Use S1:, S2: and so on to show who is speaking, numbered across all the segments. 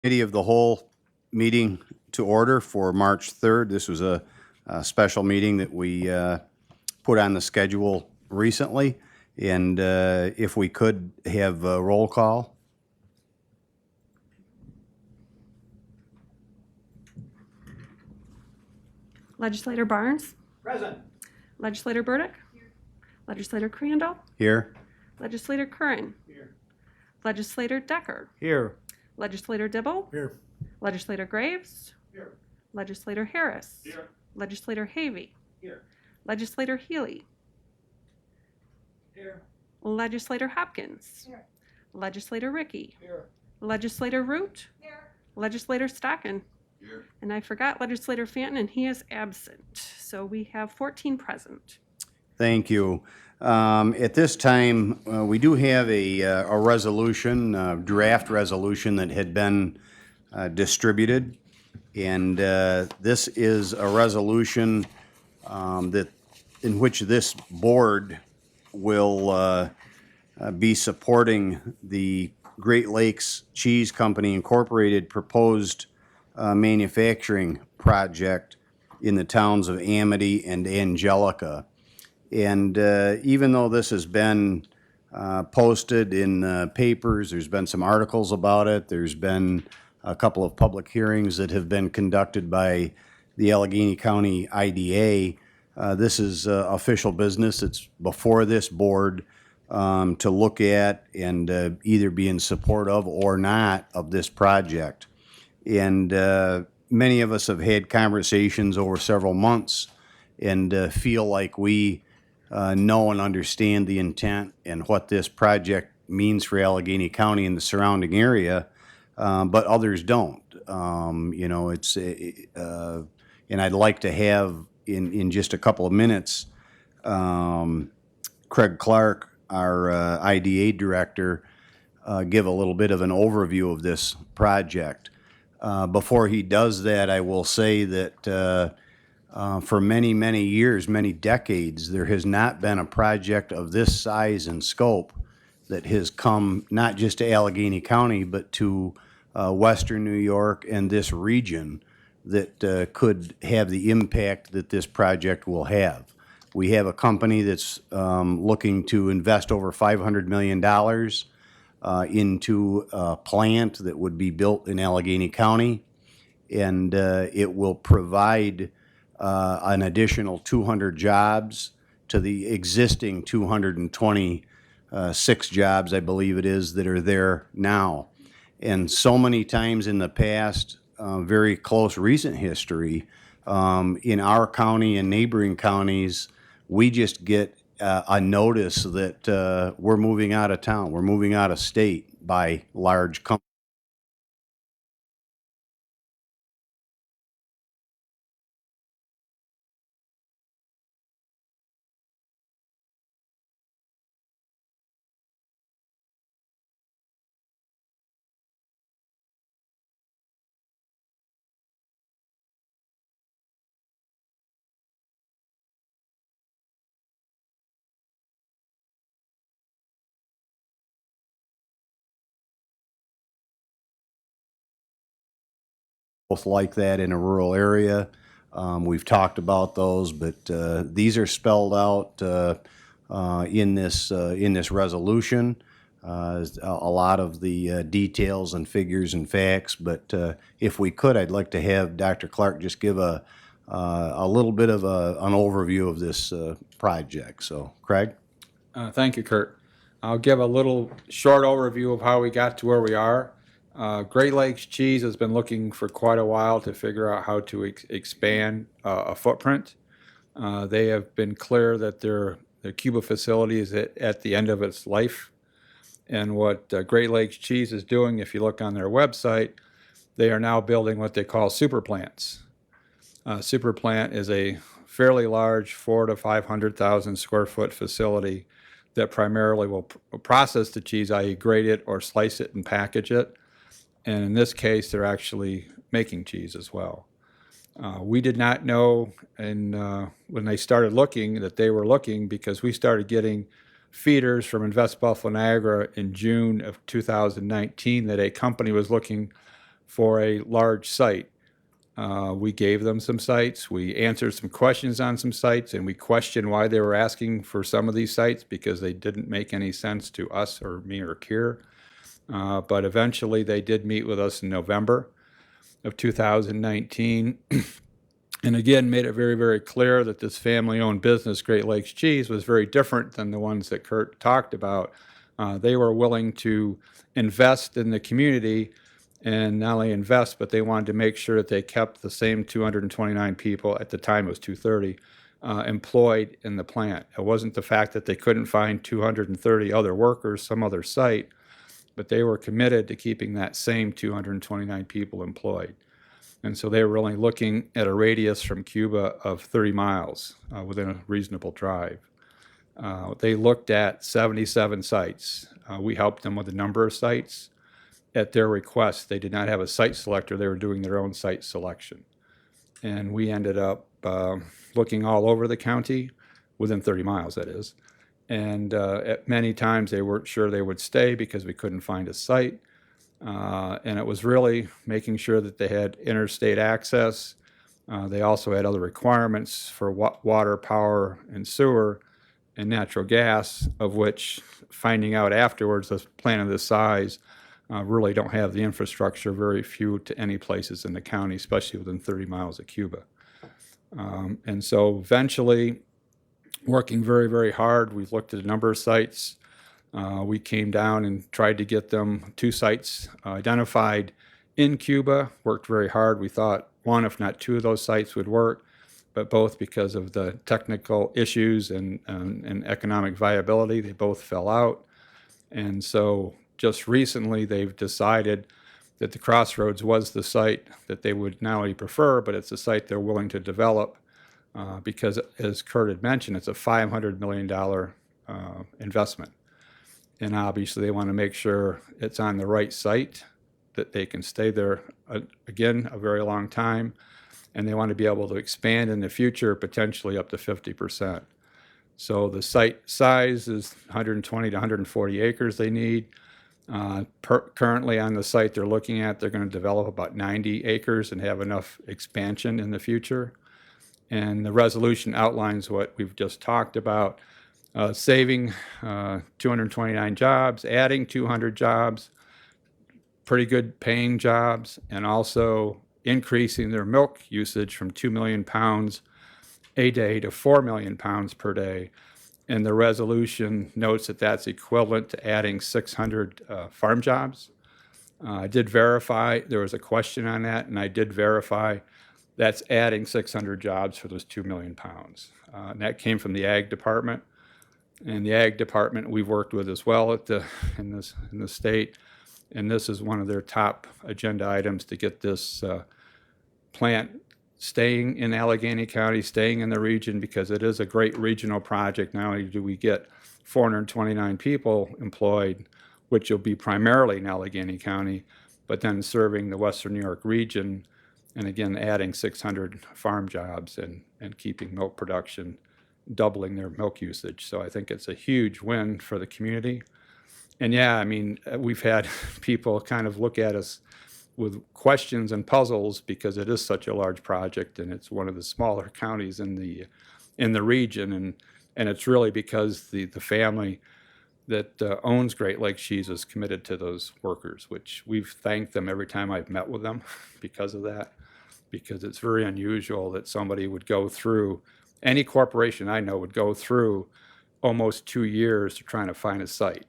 S1: Committee of the whole meeting to order for March 3rd. This was a special meeting that we put on the schedule recently. And if we could have a roll call.
S2: Legislator Barnes?
S3: Present.
S2: Legislator Burdick? Legislator Crandall?
S1: Here.
S2: Legislator Curran?
S3: Here.
S2: Legislator Decker?
S3: Here.
S2: Legislator Dibble?
S3: Here.
S2: Legislator Graves?
S3: Here.
S2: Legislator Harris?
S3: Here.
S2: Legislator Havey?
S3: Here.
S2: Legislator Healy?
S3: Here.
S2: Legislator Hopkins?
S3: Here.
S2: Legislator Ricky?
S3: Here.
S2: Legislator Root?
S3: Here.
S2: Legislator Stockin?
S3: Here.
S2: And I forgot Legislator Fanton, and he is absent. So we have 14 present.
S1: Thank you. At this time, we do have a resolution, draft resolution that had been distributed. And this is a resolution in which this board will be supporting the Great Lakes Cheese Company Incorporated proposed manufacturing project in the towns of Amity and Angelica. And even though this has been posted in papers, there's been some articles about it, there's been a couple of public hearings that have been conducted by the Allegheny County IDA, this is official business. It's before this board to look at and either be in support of or not of this project. And many of us have had conversations over several months and feel like we know and understand the intent and what this project means for Allegheny County and the surrounding area, but others don't. It's and I'd like to have in just a couple of minutes, Craig Clark, our IDA director, give a little bit of an overview of this project. Before he does that, I will say that for many, many years, many decades, there has not been a project of this size and scope that has come not just to Allegheny County, but to Western New York and this region that could have the impact that this project will have. We have a company that's looking to invest over $500 million into a plant that would be built in Allegheny County, and it will provide an additional 200 jobs to the existing 226 jobs, I believe it is, that are there now. And so many times in the past, very close recent history, in our county and neighboring counties, we just get a notice that we're moving out of town, we're moving out of state by large companies. Both like that in a rural area. We've talked about those, but these are spelled out in this resolution. A lot of the details and figures and facts, but if we could, I'd like to have Dr. Clark just give a little bit of an overview of this project. So, Craig?
S4: Thank you, Kurt. I'll give a little short overview of how we got to where we are. Great Lakes Cheese has been looking for quite a while to figure out how to expand a footprint. They have been clear that their Cuba facility is at the end of its life. And what Great Lakes Cheese is doing, if you look on their website, they are now building what they call super plants. Super plant is a fairly large 400,000 to 500,000 square foot facility that primarily will process the cheese, i.e. grate it or slice it and package it. And in this case, they're actually making cheese as well. We did not know when they started looking that they were looking, because we started getting feeders from Invest Buffalo Niagara in June of 2019 that a company was looking for a large site. We gave them some sites, we answered some questions on some sites, and we questioned why they were asking for some of these sites because they didn't make any sense to us or me or Kier. But eventually they did meet with us in November of 2019. And again, made it very, very clear that this family-owned business, Great Lakes Cheese, was very different than the ones that Kurt talked about. They were willing to invest in the community, and not only invest, but they wanted to make sure that they kept the same 229 people, at the time it was 230, employed in the plant. It wasn't the fact that they couldn't find 230 other workers some other site, but they were committed to keeping that same 229 people employed. And so they were only looking at a radius from Cuba of 30 miles within a reasonable drive. They looked at 77 sites. We helped them with a number of sites. At their request, they did not have a site selector. They were doing their own site selection. And we ended up looking all over the county, within 30 miles, that is. And at many times they weren't sure they would stay because we couldn't find a site. And it was really making sure that they had interstate access. They also had other requirements for water, power, and sewer, and natural gas, of which, finding out afterwards, a plant of this size really don't have the infrastructure, very few to any places in the county, especially within 30 miles of Cuba. And so eventually, working very, very hard, we've looked at a number of sites. We came down and tried to get them 2 sites identified in Cuba, worked very hard. We thought 1, if not 2 of those sites would work, but both because of the technical issues and economic viability, they both fell out. And so just recently they've decided that the Crossroads was the site that they would not only prefer, but it's a site they're willing to develop because, as Kurt had mentioned, it's a $500 million investment. And obviously they want to make sure it's on the right site, that they can stay there, again, a very long time. And they want to be able to expand in the future, potentially up to 50%. So the site size is 120 to 140 acres they need. Currently on the site they're looking at, they're going to develop about 90 acres and have enough expansion in the future. And the resolution outlines what we've just talked about. Saving 229 jobs, adding 200 jobs, pretty good paying jobs, and also increasing their milk usage from 2 million pounds a day to 4 million pounds per day. And the resolution notes that that's equivalent to adding 600 farm jobs. I did verify, there was a question on that, and I did verify that's adding 600 jobs for those 2 million pounds. And that came from the Ag Department. And the Ag Department we've worked with as well in the state. And this is one of their top agenda items, to get this plant staying in Allegheny County, staying in the region, because it is a great regional project. Not only do we get 429 people employed, which will be primarily in Allegheny County, but then serving the Western New York region, and again, adding 600 farm jobs and keeping milk production, doubling their milk usage. So I think it's a huge win for the community. And yeah, I mean, we've had people kind of look at us with questions and puzzles because it is such a large project, and it's one of the smaller counties in the region, and it's really because the family that owns Great Lakes Cheese is committed to those workers, which we've thanked them every time I've met with them because of that, because it's very unusual that somebody would go through, any corporation I know would go through almost 2 years to trying to find a site.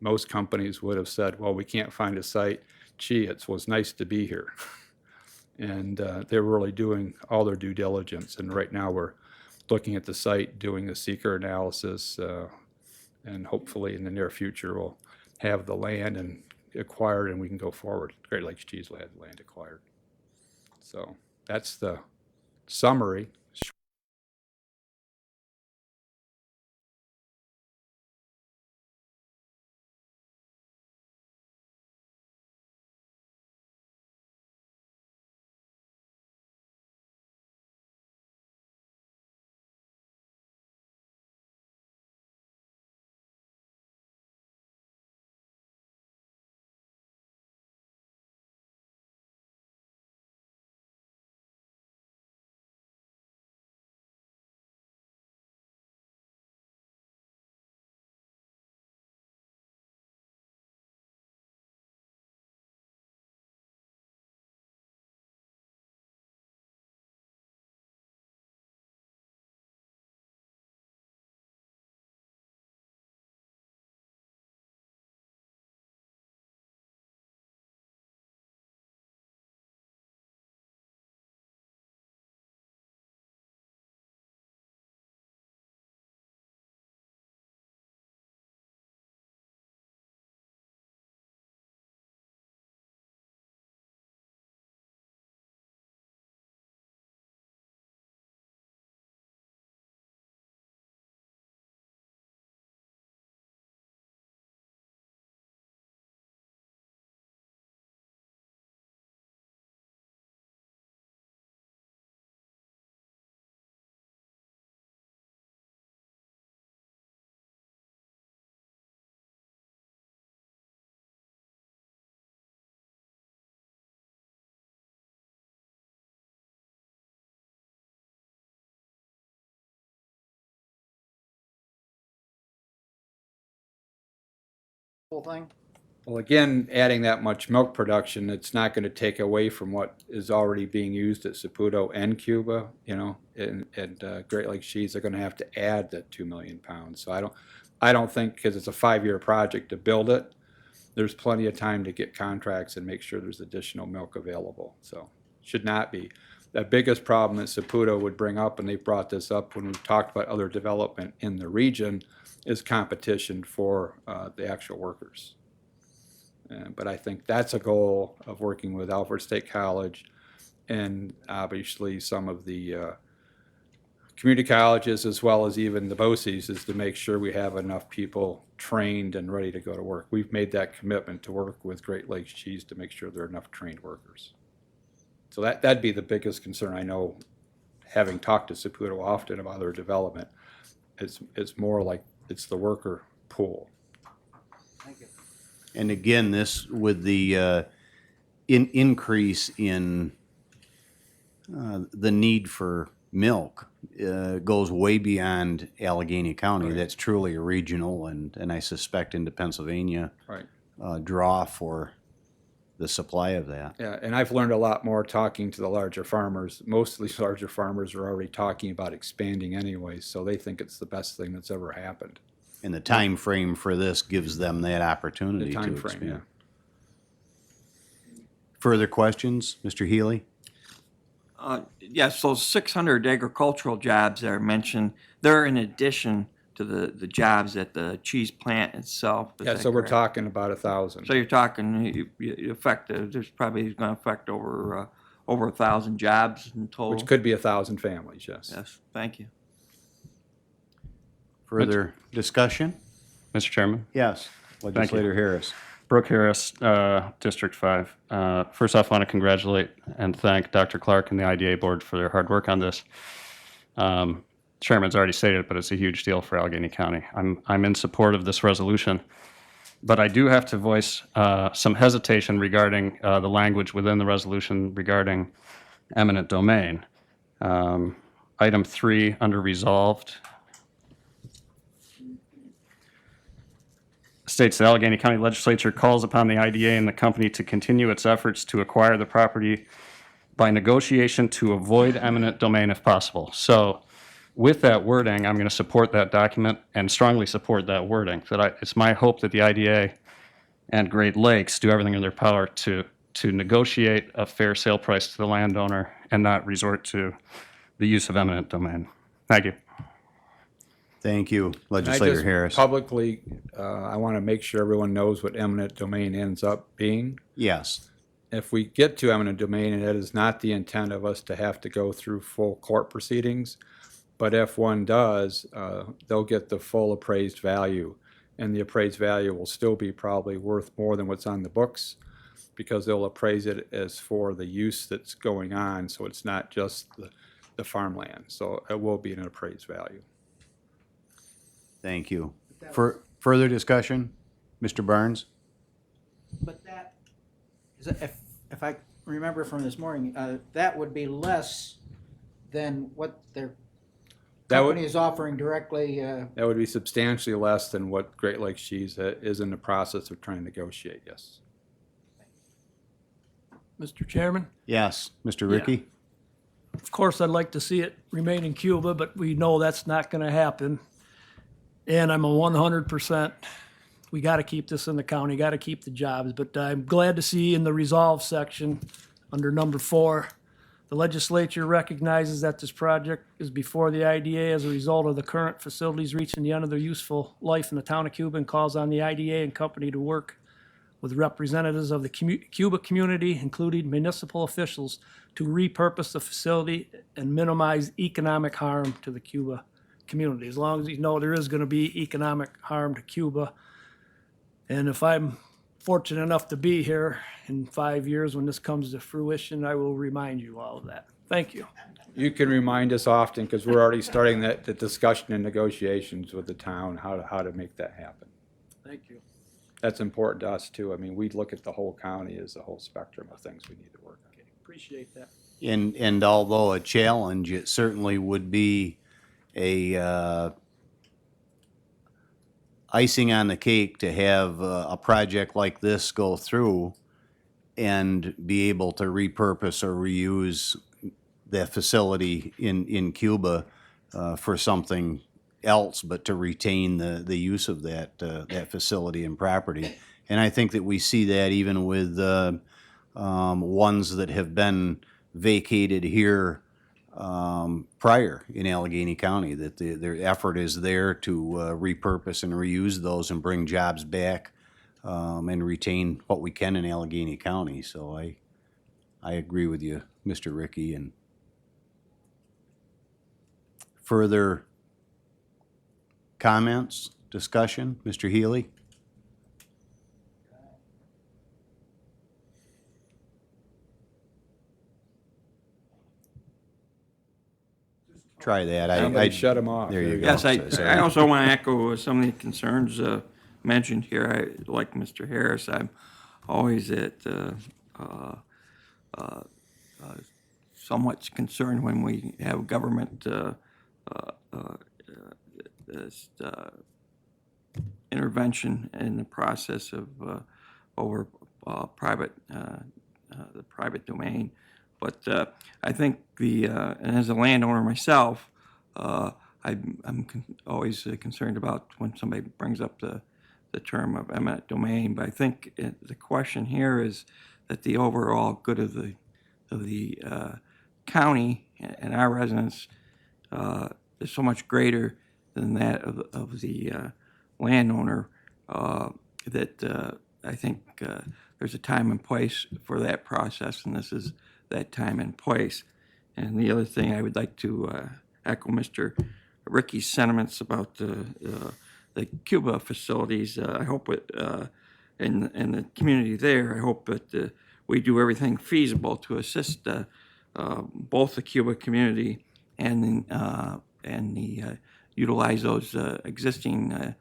S4: Most companies would have said, well, we can't find a site. Gee, it was nice to be here. And they're really doing all their due diligence. And right now we're looking at the site, doing the seeker analysis, and hopefully in the near future we'll have the land and acquired, and we can go forward. Great Lakes Cheese will have the land acquired. So that's the summary.
S3: whole thing?
S4: Well, again, adding that much milk production, it's not going to take away from what is already being used at Saputo and Cuba, you know, and Great Lakes Cheese are going to have to add that 2 million pounds. So I don't think, because it's a 5-year project to build it, there's plenty of time to get contracts and make sure there's additional milk available. So should not be. The biggest problem that Saputo would bring up, and they brought this up when we talked about other development in the region, is competition for the actual workers. But I think that's a goal of working with Alfred State College and obviously some of the community colleges, as well as even the BOCES, is to make sure we have enough people trained and ready to go to work. We've made that commitment to work with Great Lakes Cheese to make sure there are enough trained workers. So that'd be the biggest concern. I know, having talked to Saputo often about their development, it's more like it's the worker pool.
S3: Thank you.
S1: And again, this with the increase in the need for milk goes way beyond Allegheny County.
S4: Right.
S1: That's truly a regional and I suspect into Pennsylvania
S4: Right.
S1: draw for the supply of that.
S4: Yeah, and I've learned a lot more talking to the larger farmers. Most of these larger farmers are already talking about expanding anyway, so they think it's the best thing that's ever happened.
S1: And the time frame for this gives them that opportunity
S4: The
S1: to
S4: time frame,
S1: expand.
S4: yeah.
S1: Further questions, Mr. Healy?
S5: Yes, those 600 agricultural jobs that are mentioned, they're in addition to the jobs at the cheese plant itself. Is
S4: Yeah,
S5: that
S4: so we're
S5: correct?
S4: talking about 1,000.
S5: So you're talking, there's probably going to affect over 1,000 jobs in total?
S4: Which could be 1,000 families, yes.
S5: Yes, thank you.
S1: Further discussion?
S6: Mr. Chairman,
S1: Yes, Legislator Harris.
S6: Brooke Harris, District 5. First off, I want to congratulate and thank Dr. Clark and the IDA Board for their hard work on this. Chairman's already stated it, but it's a huge deal for Allegheny County. I'm in support of this resolution, but I do have to voice some hesitation regarding the language within the resolution regarding eminent domain. Item 3 under resolved states that Allegheny County Legislature calls upon the IDA and the company to continue its efforts to acquire the property by negotiation to avoid eminent domain if possible. So with that wording, I'm going to support that document and strongly support that wording. It's my hope that the IDA and Great Lakes do everything in their power to negotiate a fair sale price to the landowner and not resort to the use of eminent domain. Thank you.
S1: Thank you,
S4: And
S1: Legislator Harris.
S4: Publicly, I want to make sure everyone knows what eminent domain ends up being.
S1: Yes,
S4: If we get to eminent domain, and that is not the intent of us to have to go through full court proceedings, but if one does, they'll get the full appraised value, and the appraised value will still be probably worth more than what's on the books, because they'll appraise it as for the use that's going on, so it's not just the farmland. So it will be an appraised value.
S1: thank you. Further discussion, Mr. Barnes?
S3: But that, if I remember from this morning, that would be less than what their
S4: That would-
S3: company is offering directly.
S4: That would be substantially less than what Great Lakes Cheese is in the process of trying to negotiate, yes.
S7: Mr. Chairman,
S1: Yes, Mr. Ricky?
S7: of course, I'd like to see it remain in Cuba, but we know that's not going to happen. And I'm a 100%, we got to keep this in the county, got to keep the jobs. But I'm glad to see in the resolve section, under number 4, the legislature recognizes that this project is before the IDA as a result of the current facilities reaching the end of their useful life in the town of Cuba, and calls on the IDA and company to work with representatives of the Cuba community, including municipal officials, to repurpose the facility and minimize economic harm to the Cuba community. As long as you know there is going to be economic harm to Cuba. And if I'm fortunate enough to be here in 5 years when this comes to fruition, I will remind you all of that. Thank you.
S4: You can remind us often, because we're already starting the discussion and negotiations with the town, how to make that happen.
S7: Thank you.
S4: That's important to us too. I mean, we look at the whole county as a whole spectrum of things we need to work on.
S7: Appreciate that.
S1: And although a challenge, it certainly would be a icing on the cake to have a project like this go through and be able to repurpose or reuse the facility in Cuba for something else, but to retain the use of that facility and property. And I think that we see that even with ones that have been vacated here prior in Allegheny County, that their effort is there to repurpose and reuse those and bring jobs back and retain what we can in Allegheny County. So I agree with you, Mr. Ricky. And further comments, discussion, Mr. Healy? Try that.
S4: Somebody shut him off.
S1: There you go.
S5: Yes,
S1: Sorry.
S5: I also want to echo some of the concerns mentioned here. Like Mr. Harris, I'm always somewhat concerned when we have government intervention in the process of over private the private domain. But I think and as a landowner myself, I'm always concerned about when somebody brings up the term of eminent domain. But I think the question here is that the overall good of the county and our residents is so much greater than that of the landowner that I think there's a time and place for that process, and this is that time and place. And the other thing I would like to echo Mr. Ricky's sentiments about the Cuba facilities. I hope it in the community there. I hope that we do everything feasible to assist both the Cuba community and utilize those existing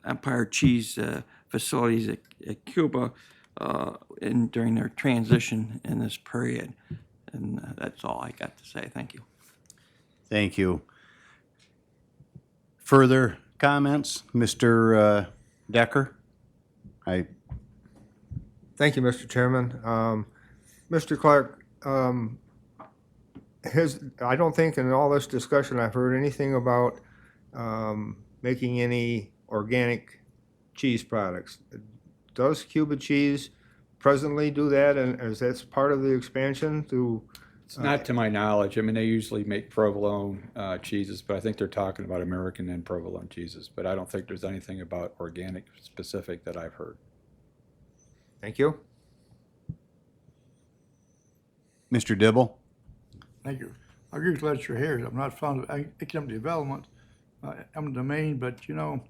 S5: Empire Cheese facilities at Cuba during their transition in this period. And that's all I got to say. Thank you.
S1: Thank you. Further comments, Mr. Decker?
S8: Thank you, Mr. Chairman. Mr. Clark, I don't think in all this discussion I've heard anything about making any organic cheese products. Does Cuba Cheese presently do that, and is that part of the expansion to?
S4: It's not to my knowledge. I mean, they usually make provolone cheeses, but I think they're talking about American and provolone cheeses. But I don't think there's anything about organic specific that I've heard.
S8: Thank you.
S1: Mr. Dibble?
S9: Thank you. I agree with Legislator Harris. I'm not fond of economic development, eminent domain, but you know, in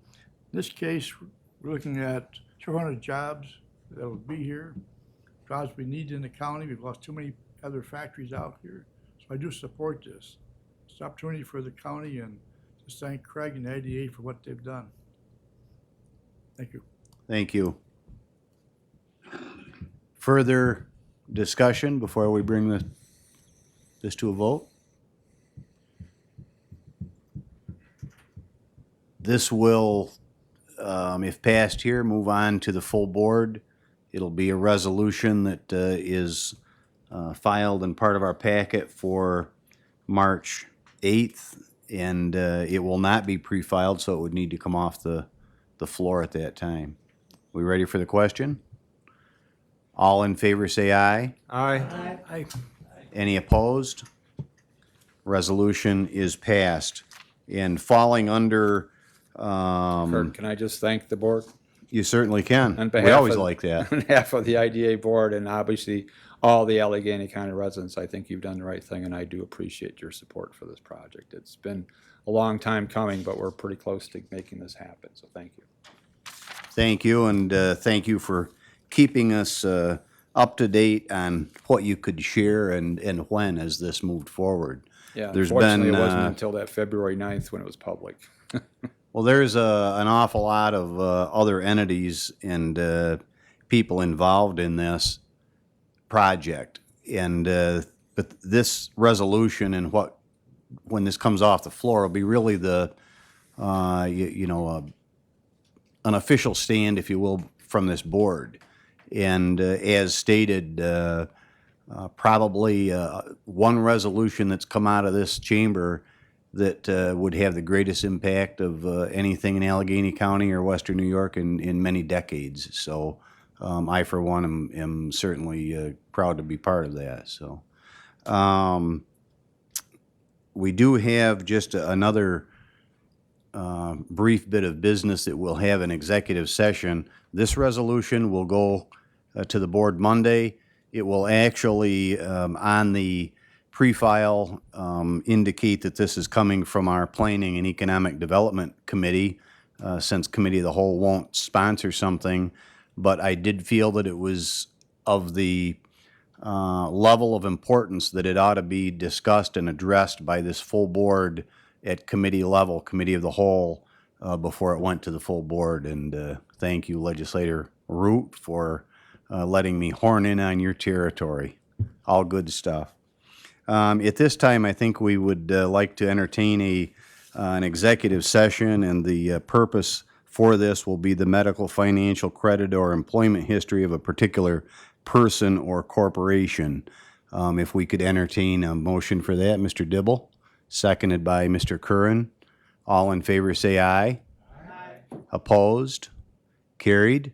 S9: this case, we're looking at 200 jobs that will be here, jobs we need in the county. We've lost too many other factories out here. So I do support this. It's an opportunity for the county, and just thank Craig and the IDA for what they've done. Thank you.
S1: Thank you. Further discussion before we bring this to a vote? This will, if passed here, move on to the full board. It'll be a resolution that is filed and part of our packet for March 8th, and it will not be pre-filed, so it would need to come off the floor at that time. We ready for the question? All in favor say aye.
S8: Aye.
S1: Any opposed? Resolution is passed. And falling under,
S4: Kurt, can I just thank the board?
S1: you certainly can.
S4: On
S1: We
S4: behalf
S1: always
S4: of-
S1: like that.
S4: On behalf of the IDA board and obviously all the Allegheny County residents, I think you've done the right thing, and I do appreciate your support for this project. It's been a long time coming, but we're pretty close to making this happen, so thank you.
S1: Thank you, and thank you for keeping us up to date on what you could share and when as this moved forward.
S4: Yeah,
S1: There's
S4: unfortunately,
S1: been,
S4: it wasn't until that February 9th when it was public.
S1: Well, there's an awful lot of other entities and people involved in this project. And but this resolution and when this comes off the floor will be really the an official stand, if you will, from this board. And as stated, probably one resolution that's come out of this chamber that would have the greatest impact of anything in Allegheny County or Western New York in many decades. So I, for one, am certainly proud to be part of that. So we do have just another brief bit of business that we'll have an executive session. This resolution will go to the board Monday. It will actually, on the pre-file, indicate that this is coming from our Planning and Economic Development Committee, since Committee of the Whole won't sponsor something. But I did feel that it was of the level of importance that it ought to be discussed and addressed by this full board at committee level, Committee of the Whole, before it went to the full board. And thank you, Legislator Root, for letting me horn in on your territory. All good stuff. At this time, I think we would like to entertain an executive session, and the purpose for this will be the medical, financial, credit, or employment history of a particular person or corporation. If we could entertain a motion for that, Mr. Dibble, seconded by Mr. Curran. All in favor say aye. Aye. Opposed? Carried.